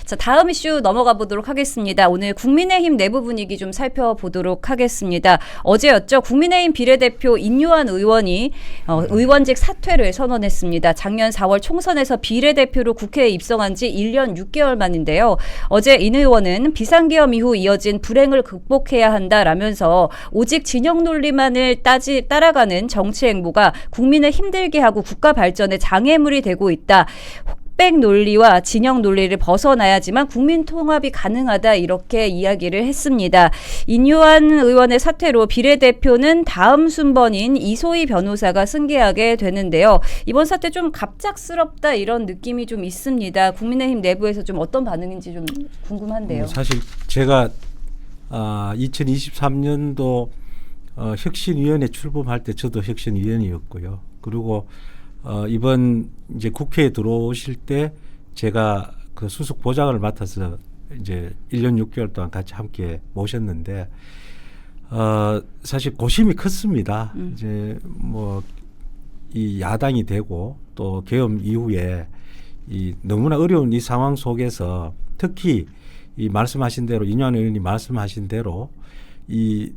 자, 다음 이슈 넘어가 보도록 하겠습니다. 오늘 국민의힘 내부 분위기 좀 살펴보도록 하겠습니다. 어제였죠. 국민의힘 비례대표 인요한 의원이 의원직 사퇴를 선언했습니다. 작년 4월 총선에서 비례대표로 국회에 입성한 지 1년 6개월 만인데요. 어제 인 의원은 비상계엄 이후 이어진 불행을 극복해야 한다라면서 오직 진영 논리만을 따라가는 정치 행보가 국민을 힘들게 하고 국가 발전에 장애물이 되고 있다. 흑백 논리와 진영 논리를 벗어나야지만 국민 통합이 가능하다 이렇게 이야기를 했습니다. 인요한 의원의 사퇴로 비례대표는 다음 순번인 이소희 변호사가 승계하게 되는데요. 이번 사태 좀 갑작스럽다 이런 느낌이 좀 있습니다. 국민의힘 내부에서 좀 어떤 반응인지 좀 궁금한데요. 사실 제가 2023년도 혁신위원회 출범할 때 저도 혁신위원이었고요. 그리고 이번 이제 국회에 들어오실 때 제가 그 수석 보좌관을 맡아서 이제 1년 6개월 동안 같이 함께 모셨는데 사실 고심이 컸습니다. 이제 뭐 이 야당이 되고 또 계엄 이후에 이 너무나 어려운 이 상황 속에서 특히 이 말씀하신 대로 인요한 의원이 말씀하신 대로 이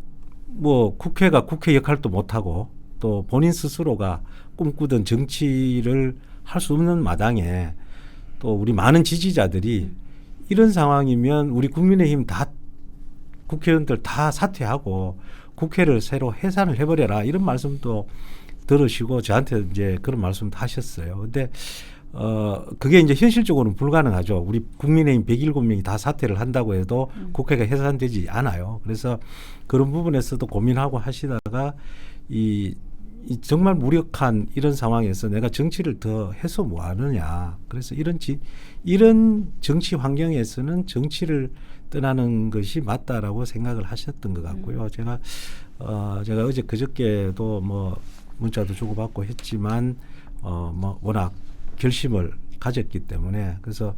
뭐 국회가 국회 역할도 못하고 또 본인 스스로가 꿈꾸던 정치를 할 수 없는 마당에 또 우리 많은 지지자들이 이런 상황이면 우리 국민의힘 다 국회의원들 다 사퇴하고 국회를 새로 해산을 해버려라 이런 말씀도 들으시고 저한테 이제 그런 말씀도 하셨어요. 근데 그게 이제 현실적으로는 불가능하죠. 우리 국민의힘 107명이 다 사퇴를 한다고 해도 국회가 해산되지 않아요. 그래서 그런 부분에서도 고민하고 하시다가 이 정말 무력한 이런 상황에서 내가 정치를 더 해서 뭐 하느냐. 그래서 이런 정치 환경에서는 정치를 떠나는 것이 맞다라고 생각을 하셨던 것 같고요. 제가 어제 그저께도 뭐 문자도 주고받고 했지만 뭐 워낙 결심을 가졌기 때문에 그래서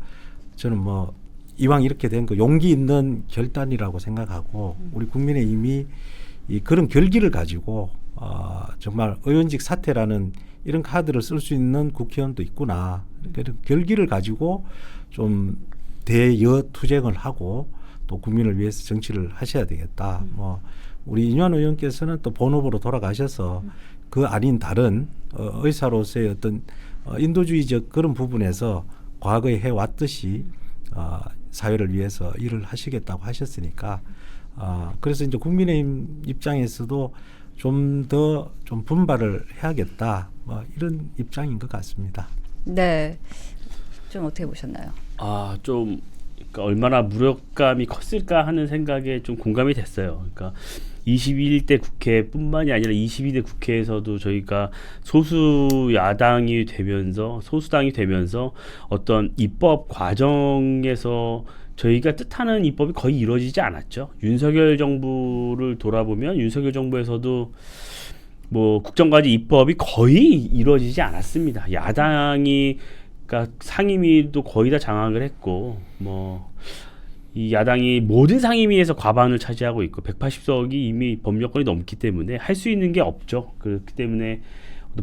저는 뭐 이왕 이렇게 된 거 용기 있는 결단이라고 생각하고 우리 국민의힘이 이 그런 결기를 가지고 정말 의원직 사퇴라는 이런 카드를 쓸 수 있는 국회의원도 있구나. 그런 결기를 가지고 좀 대여 투쟁을 하고 또 국민을 위해서 정치를 하셔야 되겠다. 뭐 우리 인요한 의원께서는 또 본업으로 돌아가셔서 그 아닌 다른 의사로서의 어떤 인도주의적 그런 부분에서 과거에 해왔듯이 사회를 위해서 일을 하시겠다고 하셨으니까 그래서 이제 국민의힘 입장에서도 좀 더 좀 분발을 해야겠다 뭐 이런 입장인 것 같습니다. 네, 좀 어떻게 보셨나요? 좀 그러니까 얼마나 무력감이 컸을까 하는 생각에 좀 공감이 됐어요. 그러니까 21대 국회뿐만이 아니라 22대 국회에서도 저희가 소수당이 되면서 어떤 입법 과정에서 저희가 뜻하는 입법이 거의 이루어지지 않았죠. 윤석열 정부를 돌아보면 윤석열 정부에서도 뭐 국정과제 입법이 거의 이루어지지 않았습니다. 야당이 그러니까 상임위도 거의 다 장악을 했고 뭐 이 야당이 모든 상임위에서 과반을 차지하고 있고 180석이 이미 법률권이 넘기 때문에 할 수 있는 게 없죠. 그렇기 때문에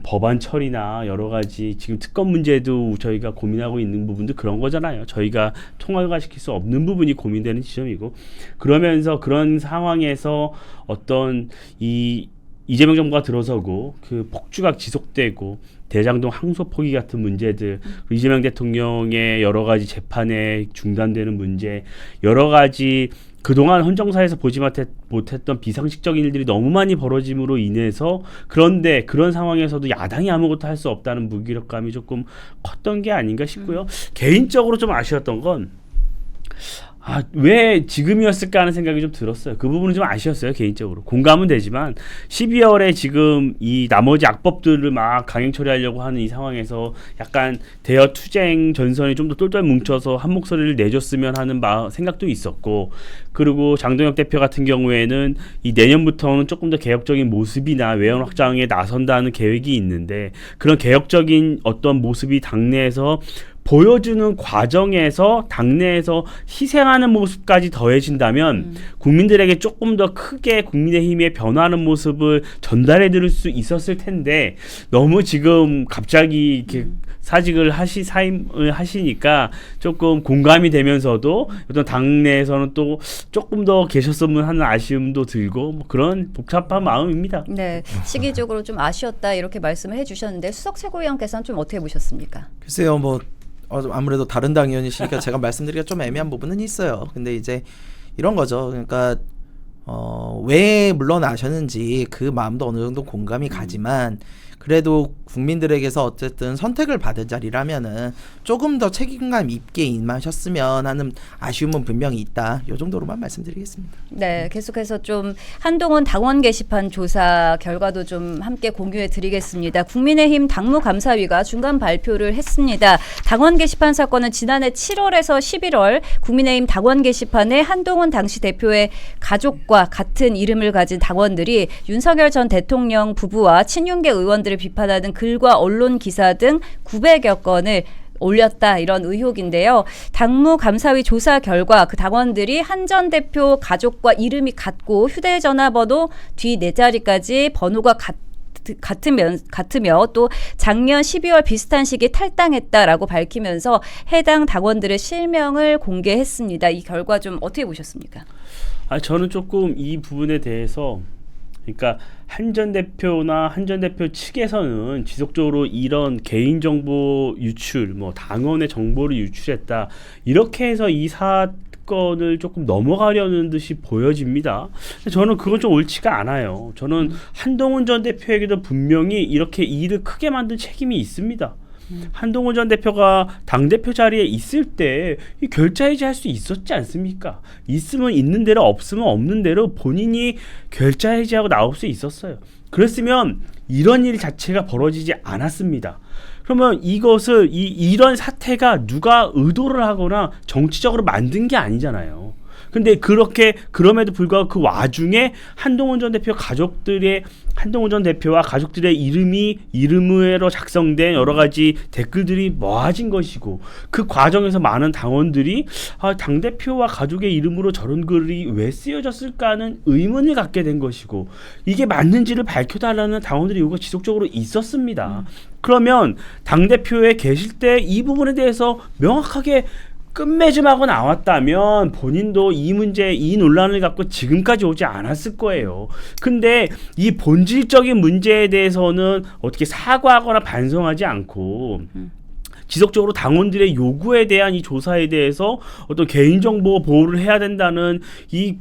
법안 처리나 여러 가지 지금 특검 문제도 저희가 고민하고 있는 부분도 그런 거잖아요. 저희가 통합화시킬 수 없는 부분이 고민되는 지점이고 그러면서 그런 상황에서 어떤 이재명 정부가 들어서고 그 폭주가 지속되고 대장동 항소 포기 같은 문제들 이재명 대통령의 여러 가지 재판에 중단되는 문제 여러 가지 그동안 헌정사에서 보지 못했던 비상식적인 일들이 너무 많이 벌어짐으로 인해서 그런데 그런 상황에서도 야당이 아무것도 할 수 없다는 무기력감이 조금 컸던 게 아닌가 싶고요. 개인적으로 좀 아쉬웠던 건 왜 지금이었을까 하는 생각이 좀 들었어요. 그 부분은 좀 아쉬웠어요. 개인적으로. 공감은 되지만 12월에 지금 이 나머지 악법들을 막 강행 처리하려고 하는 이 상황에서 약간 대여 투쟁 전선이 좀 더 똘똘 뭉쳐서 한 목소리를 내줬으면 하는 생각도 있었고 그리고 장동혁 대표 같은 경우에는 이 내년부터는 조금 더 개혁적인 모습이나 외연 확장에 나선다는 계획이 있는데 그런 개혁적인 어떤 모습이 당내에서 보여주는 과정에서 당내에서 희생하는 모습까지 더해진다면 국민들에게 조금 더 크게 국민의힘의 변화하는 모습을 전달해 드릴 수 있었을 텐데 너무 지금 갑자기 이렇게 사임을 하시니까 조금 공감이 되면서도 어떤 당내에서는 또 조금 더 계셨으면 하는 아쉬움도 들고 뭐 그런 복잡한 마음입니다. 네, 시기적으로 좀 아쉬웠다 이렇게 말씀을 해주셨는데 수석 최고위원께서는 좀 어떻게 보셨습니까? 글쎄요, 뭐 아무래도 다른 당 의원이시니까 제가 말씀드리기가 좀 애매한 부분은 있어요. 근데 이제 이런 거죠. 그러니까 왜 물러나셨는지 그 마음도 어느 정도 공감이 가지만 그래도 국민들에게서 어쨌든 선택을 받은 자리라면은 조금 더 책임감 있게 임하셨으면 하는 아쉬움은 분명히 있다. 이 정도로만 말씀드리겠습니다. 네, 계속해서 좀 한동훈 당원 게시판 조사 결과도 좀 함께 공유해 드리겠습니다. 국민의힘 당무감사위가 중간 발표를 했습니다. 당원 게시판 사건은 지난해 7월에서 11월 국민의힘 당원 게시판에 한동훈 당시 대표의 가족과 같은 이름을 가진 당원들이 윤석열 전 대통령 부부와 친윤계 의원들을 비판하는 글과 언론 기사 등 900여 건을 올렸다 이런 의혹인데요. 당무감사위 조사 결과 그 당원들이 한 전 대표 가족과 이름이 같고 휴대전화 번호 뒤 4자리까지 번호가 같으며 또 작년 12월 비슷한 시기에 탈당했다라고 밝히면서 해당 당원들의 실명을 공개했습니다. 이 결과 좀 어떻게 보셨습니까? 저는 조금 이 부분에 대해서 그러니까 한 전 대표나 한 전 대표 측에서는 지속적으로 이런 개인정보 유출, 뭐 당원의 정보를 유출했다 이렇게 해서 이 사건을 조금 넘어가려는 듯이 보여집니다. 저는 그건 좀 옳지가 않아요. 저는 한동훈 전 대표에게도 분명히 이렇게 일을 크게 만든 책임이 있습니다. 한동훈 전 대표가 당대표 자리에 있을 때 이 결자해지 할 수 있었지 않습니까? 있으면 있는 대로 없으면 없는 대로 본인이 결자해지하고 나올 수 있었어요. 그랬으면 이런 일 자체가 벌어지지 않았습니다. 그러면 이것을 이런 사태가 누가 의도를 하거나 정치적으로 만든 게 아니잖아요. 근데 그럼에도 불구하고 그 와중에 한동훈 전 대표와 가족들의 이름으로 작성된 여러 가지 댓글들이 모아진 것이고 그 과정에서 많은 당원들이 당대표와 가족의 이름으로 저런 글이 왜 쓰여졌을까 하는 의문을 갖게 된 것이고 이게 맞는지를 밝혀달라는 당원들의 요구가 지속적으로 있었습니다. 그러면 당대표에 계실 때 이 부분에 대해서 명확하게 끝맺음하고 나왔다면 본인도 이 문제, 이 논란을 갖고 지금까지 오지 않았을 거예요. 근데 이 본질적인 문제에 대해서는 어떻게 사과하거나 반성하지 않고 지속적으로 당원들의 요구에 대한 이 조사에 대해서 어떤 개인정보 보호를 해야 된다는 이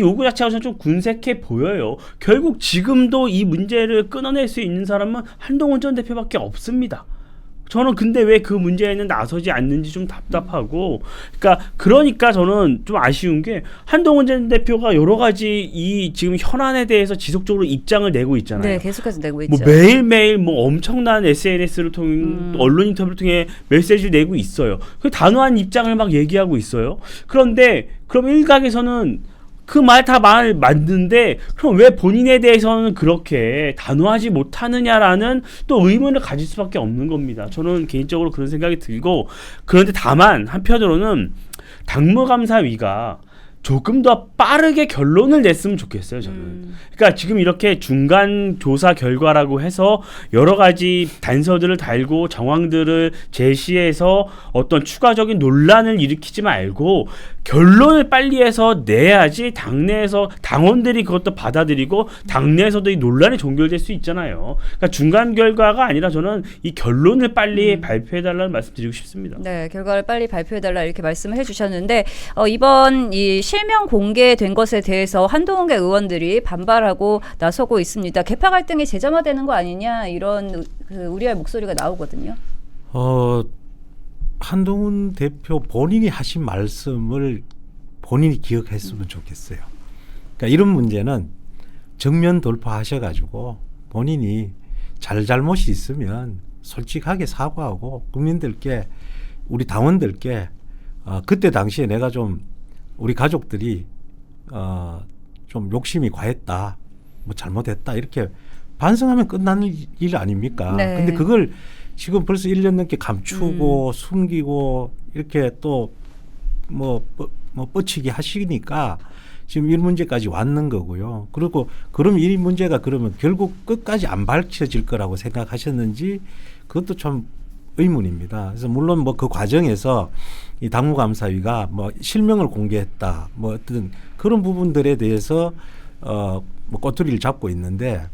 요구 자체가 저는 좀 군색해 보여요. 결국 지금도 이 문제를 끊어낼 수 있는 사람은 한동훈 전 대표밖에 없습니다. 저는 근데 왜 그 문제에는 나서지 않는지 좀 답답하고 그러니까 저는 좀 아쉬운 게 한동훈 전 대표가 여러 가지 이 지금 현안에 대해서 지속적으로 입장을 내고 있잖아요. 네, 계속해서 내고 있죠. 뭐 매일매일 뭐 엄청난 SNS를 통해 언론 인터뷰를 통해 메시지를 내고 있어요. 그 단호한 입장을 막 얘기하고 있어요. 그런데 그럼 일각에서는 그 말 다 맞는데 그럼 왜 본인에 대해서는 그렇게 단호하지 못하느냐라는 또 의문을 가질 수밖에 없는 겁니다. 저는 개인적으로 그런 생각이 들고 그런데 다만 한편으로는 당무감사위가 조금 더 빠르게 결론을 냈으면 좋겠어요, 저는. 그러니까 지금 이렇게 중간 조사 결과라고 해서 여러 가지 단서들을 달고 정황들을 제시해서 어떤 추가적인 논란을 일으키지 말고 결론을 빨리 해서 내야지 당내에서 당원들이 그것도 받아들이고 당내에서도 이 논란이 종결될 수 있잖아요. 그러니까 중간 결과가 아니라 저는 이 결론을 빨리 발표해달라는 말씀드리고 싶습니다. 네, 결과를 빨리 발표해달라 이렇게 말씀을 해주셨는데 이번 이 실명 공개된 것에 대해서 한동훈계 의원들이 반발하고 나서고 있습니다. 계파 갈등이 재점화되는 거 아니냐 이런 우려의 목소리가 나오거든요. 한동훈 대표 본인이 하신 말씀을 본인이 기억했으면 좋겠어요. 그러니까 이런 문제는 정면 돌파하셔가지고 본인이 잘못이 있으면 솔직하게 사과하고 국민들께 우리 당원들께 그때 당시에 내가 좀 우리 가족들이 좀 욕심이 과했다, 뭐 잘못했다 이렇게 반성하면 끝나는 일 아닙니까? 네. 근데 그걸 지금 벌써 1년 넘게 감추고 숨기고 이렇게 또 뭐 뻗치기 하시니까 지금 이 문제까지 왔는 거고요. 그리고 그럼 이 문제가 그러면 결국 끝까지 안 밝혀질 거라고 생각하셨는지 그것도 참 의문입니다. 그래서 물론 뭐 그 과정에서 이 당무감사위가 뭐 실명을 공개했다, 뭐 어떤 그런 부분들에 대해서 뭐 꼬투리를 잡고 있는데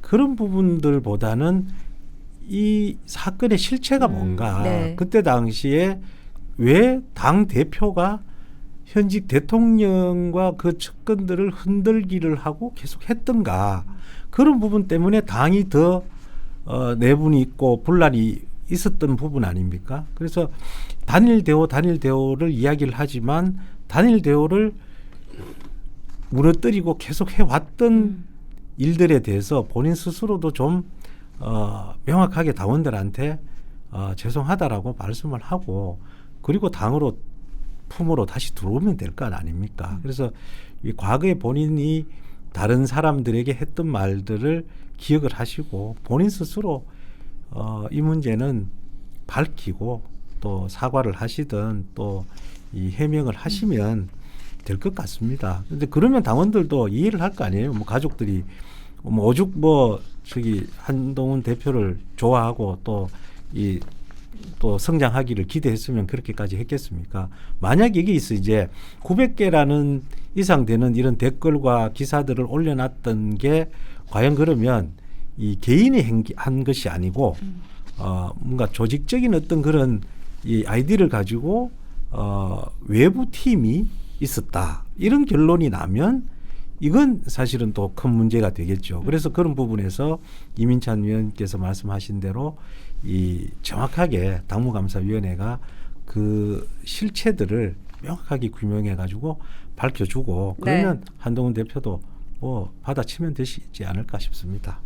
그런 부분들보다는 이 사건의 실체가 뭔가, 네. 그때 당시에 왜 당 대표가 현직 대통령과 그 측근들을 흔들기를 하고 계속 했던가, 그런 부분 때문에 당이 더 내분이 있고 분란이 있었던 부분 아닙니까? 그래서 단일 대오를 이야기를 하지만 단일 대오를 무너뜨리고 계속 해왔던 일들에 대해서 본인 스스로도 좀 명확하게 당원들한테 죄송하다라고 말씀을 하고, 그리고 당으로 품으로 다시 들어오면 될 거 아닙니까? 그래서 이 과거에 본인이 다른 사람들에게 했던 말들을 기억을 하시고 본인 스스로 이 문제는 밝히고 또 사과를 하시든 또 이 해명을 하시면 될 것 같습니다. 근데 그러면 당원들도 이해를 할 거 아니에요. 뭐 가족들이 뭐 오죽 뭐 저기 한동훈 대표를 좋아하고 또 성장하기를 기대했으면 그렇게까지 했겠습니까? 만약 여기 있어 이제 900개라는 이상 되는 이런 댓글과 기사들을 올려놨던 게 과연 그러면 이 개인이 한 것이 아니고 뭔가 조직적인 어떤 그런 이 아이디를 가지고 외부 팀이 있었다, 이런 결론이 나면 이건 사실은 또 큰 문제가 되겠죠. 그래서 그런 부분에서 이민찬 위원께서 말씀하신 대로 이 정확하게 당무감사위원회가 그 실체들을 명확하게 규명해 가지고 밝혀주고 그러면 한동훈 대표도 뭐 받아치면 되시지 않을까 싶습니다.